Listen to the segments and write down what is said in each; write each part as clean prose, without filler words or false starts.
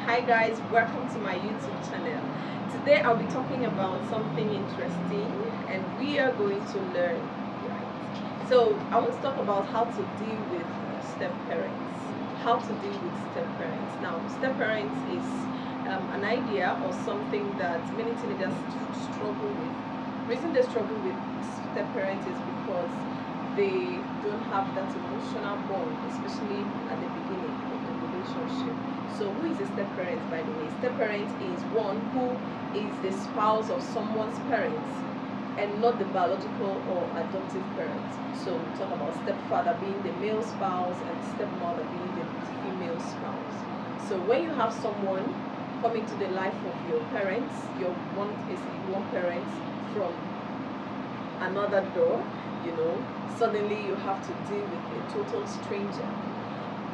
Hi guys, welcome to my YouTube channel. Today I'll be talking about something interesting and we are going to learn. So I want to talk about how to deal with step parents. How to deal with step parents. Now, step parents is an idea or something that many teenagers struggle with. The reason they struggle with step parents is because they don't have that emotional bond, especially at the beginning of the relationship. So who is a step parent, by the way? Step parent is one who is the spouse of someone's parents and not the biological or adoptive parent. So we talk about stepfather being the male spouse and stepmother being the female spouse. So when you have someone coming to the life of your parents, your one parent from another door, suddenly you have to deal with a total stranger.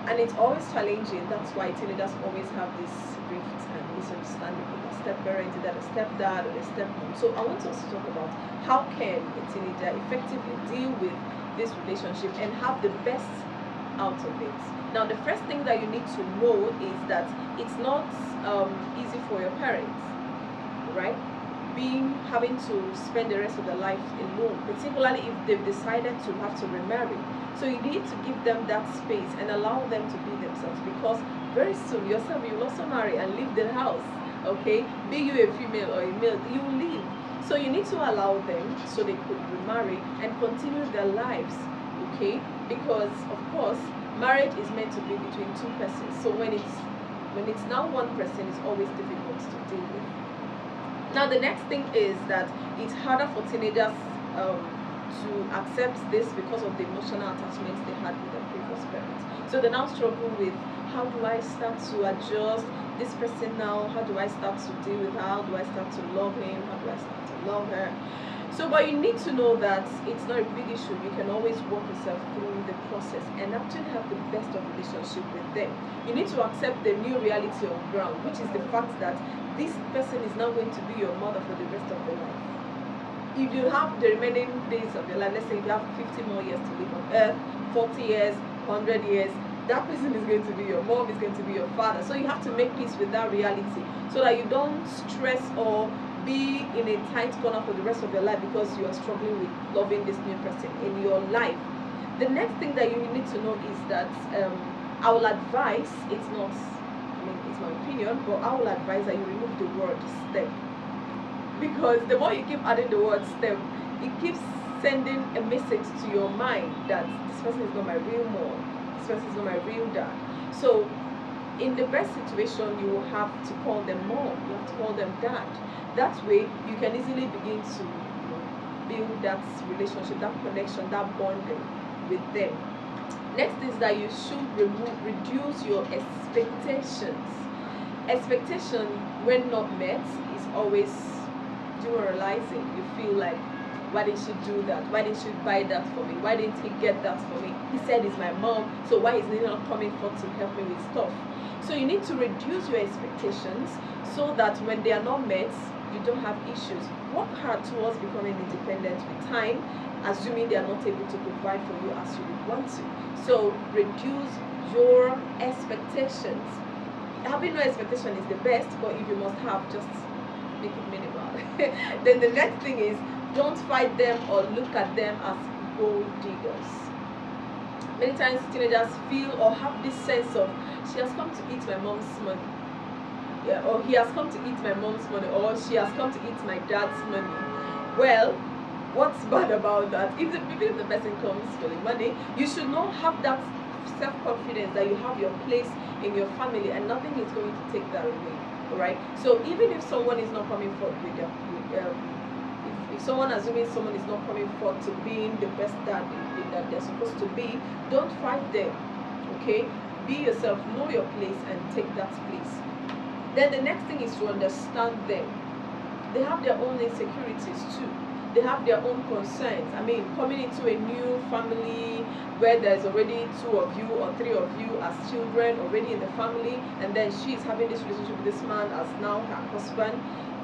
And it's always challenging. That's why teenagers always have this rift and misunderstanding with a step parent, either a stepdad or a stepmom. So I want us to talk about how can a teenager effectively deal with this relationship and have the best out of it. Now, the first thing that you need to know is that it's not easy for your parents, right? Having to spend the rest of their life alone, particularly if they've decided to have to remarry. So you need to give them that space and allow them to be themselves, because very soon yourself you will also marry and leave the house. Okay, be you a female or a male, you will leave. So you need to allow them so they could remarry and continue their lives. Okay, because of course marriage is meant to be between two persons. So when it's now one person, it's always difficult to deal with. Now the next thing is that it's harder for teenagers to accept this because of the emotional attachments they had with their previous parents. So they now struggle with, how do I start to adjust this person now? How do I start to deal with her? How do I start to love him? How do I start to love her? So, but you need to know that it's not a big issue. You can always walk yourself through the process and actually have the best of relationship with them. You need to accept the new reality on ground, which is the fact that this person is now going to be your mother for the rest of your life. If you have the remaining days of your life, let's say if you have 50 more years to live on earth, 40 years, 100 years, that person is going to be your mom, is going to be your father. So you have to make peace with that reality so that you don't stress or be in a tight corner for the rest of your life because you are struggling with loving this new person in your life. The next thing that you need to know is that I will advise, it's my opinion, but I will advise that you remove the word step. Because the more you keep adding the word step, it keeps sending a message to your mind that this person is not my real mom, this person is not my real dad. So in the best situation, you will have to call them mom, you have to call them dad. That way you can easily begin to build that relationship, that connection, that bonding with them. Next is that you should reduce your expectations. Expectation, when not met, is always demoralizing. You feel like, why didn't she do that? Why didn't she buy that for me? Why didn't he get that for me? He said he's my mom, so why is he not coming forth to help me with stuff? So you need to reduce your expectations so that when they are not met, you don't have issues. Work hard towards becoming independent with time, assuming they are not able to provide for you as you would want to. So reduce your expectations. Having no expectation is the best, but if you must have, just make it minimal. Then the next thing is, don't fight them or look at them as gold diggers. Many times teenagers feel or have this sense of, she has come to eat my mom's money, or he has come to eat my mom's money, or she has come to eat my dad's money. Well, what's bad about that? Even if the person comes for the money, you should not have that self-confidence that you have your place in your family and nothing is going to take that away. Alright, so even if someone is not coming forward with their if someone, assuming someone is not coming forward to being the best dad that they're supposed to be, don't fight them. Okay, be yourself, know your place and take that place. Then the next thing is to understand them. They have their own insecurities too. They have their own concerns. I mean, coming into a new family where there's already 2 of you or 3 of you as children already in the family, and then she's having this relationship with this man as now her husband,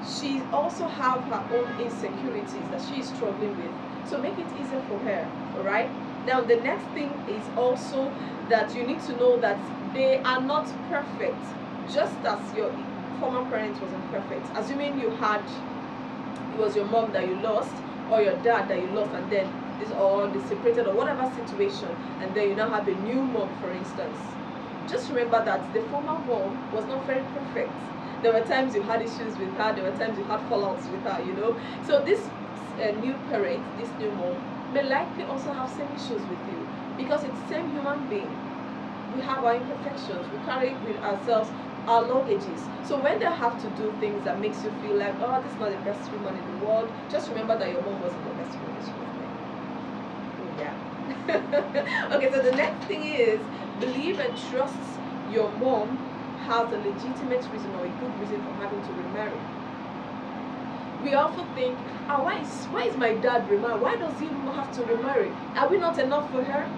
she also have her own insecurities that she is struggling with. So make it easier for her. All right. Now the next thing is also that you need to know that they are not perfect. just as your former parent wasn't perfect, assuming it was your mom that you lost or your dad that you lost, and then or they separated or whatever situation, and then you now have a new mom, for instance. Just remember that the former mom was not very perfect. There were times you had issues with her, there were times you had fallouts with her, you know. So this new parent, this new mom, may likely also have same issues with you, because it's the same human being. We have our imperfections, we carry with ourselves our luggages. So when they have to do things that makes you feel like, oh, this is not the best woman in the world, just remember that your mom wasn't the best woman in the world. Yeah. Okay, so the next thing is, believe and trust your mom has a legitimate reason or a good reason for having to remarry. We often think, why is my dad remarried? Why does he have to remarry? Are we not enough for her?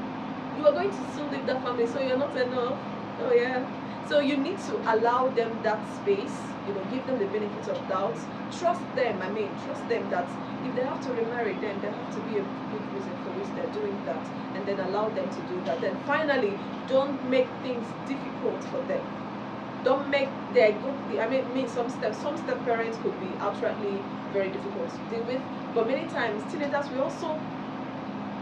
You are going to soon leave that family, so you're not enough. Oh yeah. So you need to allow them that space, you know, give them the benefit of doubt. Trust them, trust them that if they have to remarry, then there have to be a good reason for which they're doing that, and then allow them to do that. Then finally, don't make things difficult for them. Don't make their good, some step parents could be outrightly very difficult to deal with, but many times teenagers, we also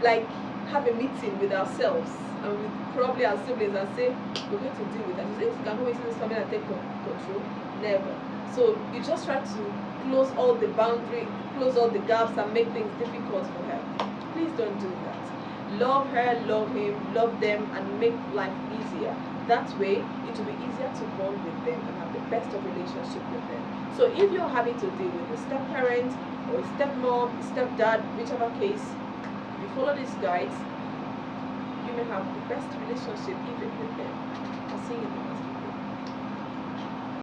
like have a meeting with ourselves and with probably our siblings and say, we're going to deal with that. You think you can go into this family and take control? Never. So you just try to close all the boundaries, close all the gaps, and make things difficult for her. Please don't do that. Love her, love him, love them, and make life easier. That way, it will be easier to bond with them and have the best of relationship with them. So if you're having to deal with a step-parent or a stepmom, stepdad, whichever case, if you follow these guides, you may have the best relationship even with them. I'll see you in the next video.